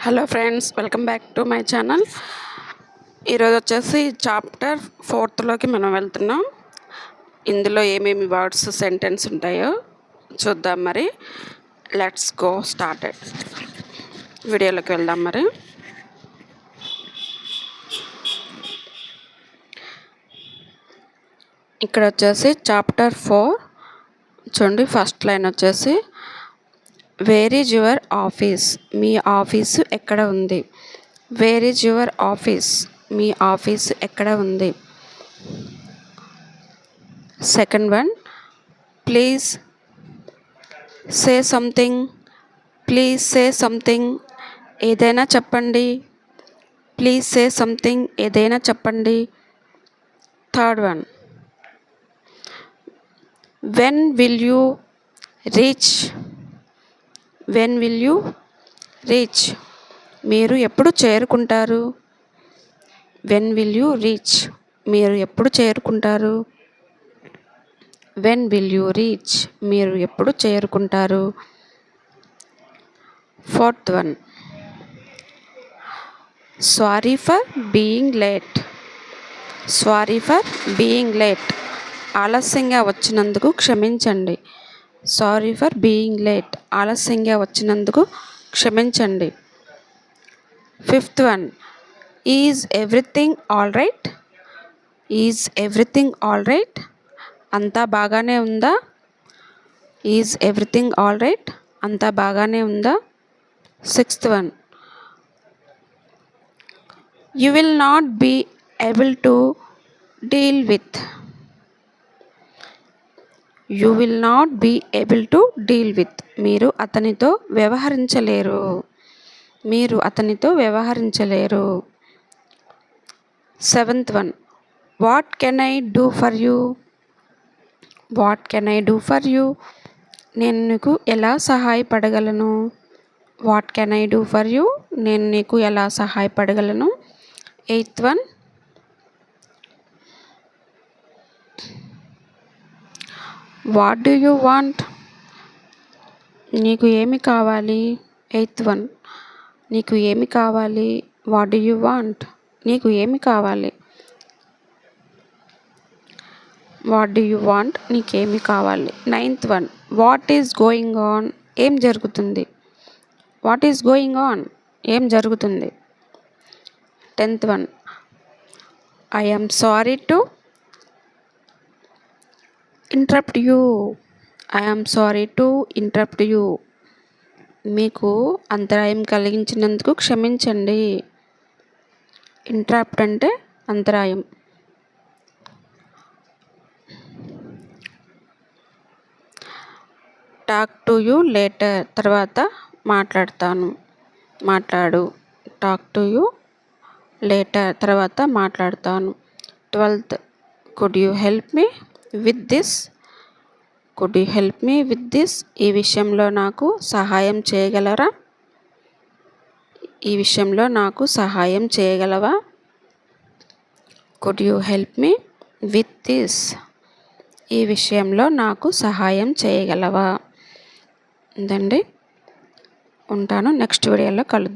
Hello friends, welcome back to my channel. ఈరోజు వచ్చేసి chapter 4లోకి మనం వెళ్తున్నాం. ఇందులో ఏమేమి వర్డ్స్ సెంటెన్స్ ఉంటాయో చూద్దాం. మరి లెట్స్ గో స్టార్టెడ్. వీడియోలోకి వెళ్దాం. మరి ఇక్కడ వచ్చేసి చాప్టర్ 4 చూడండి. ఫస్ట్ లైన్ వచ్చేసి where is your office, me office ఎక్కడ ఉంది. Where is your office, me office ఎక్కడ ఉంది. Second one, please say something, please say something, ఏదైనా చెప్పండి. ప్లీజ్ సే సంథింగ్, ఏదైనా చెప్పండి. Third one, when will you reach, when will you reach, మీరు ఎప్పుడు చేరుకుంటారు. వెన్ విల్ యూ రీచ్, మీరు ఎప్పుడు చేరుకుంటారు. వెన్ విల్ యూ రీచ్, మీరు ఎప్పుడు చేరుకుంటారు. Fourth one, sorry for being late, sorry for being late, ఆలస్యంగా వచ్చినందుకు క్షమించండి. సారీ ఫర్ బీయింగ్ లేట్, ఆలస్యంగా వచ్చినందుకు క్షమించండి. Fifth one, is everything all right, is everything all right, అంతా బాగానే ఉందా. ఈజ్ ఎవ్రీథింగ్ ఆల్ రైట్, అంతా బాగానే ఉందా. Sixth one, you will not be able to deal with, you will not be able to deal with, మీరు అతనితో వ్యవహరించలేరు. మీరు అతనితో వ్యవహరించలేరు. Seventh one, what can I do for you, what can I do for you, నేను నీకు ఎలా సహాయపడగలను. What can I do for you, నేను నీకు ఎలా సహాయపడగలను. Eighth one, what do you want, నీకు ఏమి కావాలి. ఎయిత్ వన్, నీకు ఏమి కావాలి. వాట్ డూ యూ వాంట్, నీకు ఏమి కావాలి. వాట్ డూ యూ వాంట్, నీకేమి కావాలి. Ninth one, what is going on, ఏం జరుగుతుంది. వాట్ ఈజ్ గోయింగ్ ఆన్, ఏం జరుగుతుంది. Tenth one, I am sorry to interrupt you, I am sorry to interrupt you, మీకు అంతరాయం కలిగించినందుకు క్షమించండి. ఇంటరప్ట్ అంటే అంతరాయం. టాక్ టు యూ లేటర్, తర్వాత మాట్లాడతాను, మాట్లాడు. టాక్ టు యూ లేటర్, తర్వాత మాట్లాడతాను. 12th, could you help me with this, could you help me with this, ఈ విషయంలో నాకు సహాయం చేయగలరా. ఈ విషయంలో నాకు సహాయం చేయగలవా. Could you help me with this, ఈ విషయంలో నాకు సహాయం చేయగలవా. ఉందండి. ఉంటాను. నెక్స్ట్ వీడియోలో కలుద్దాం.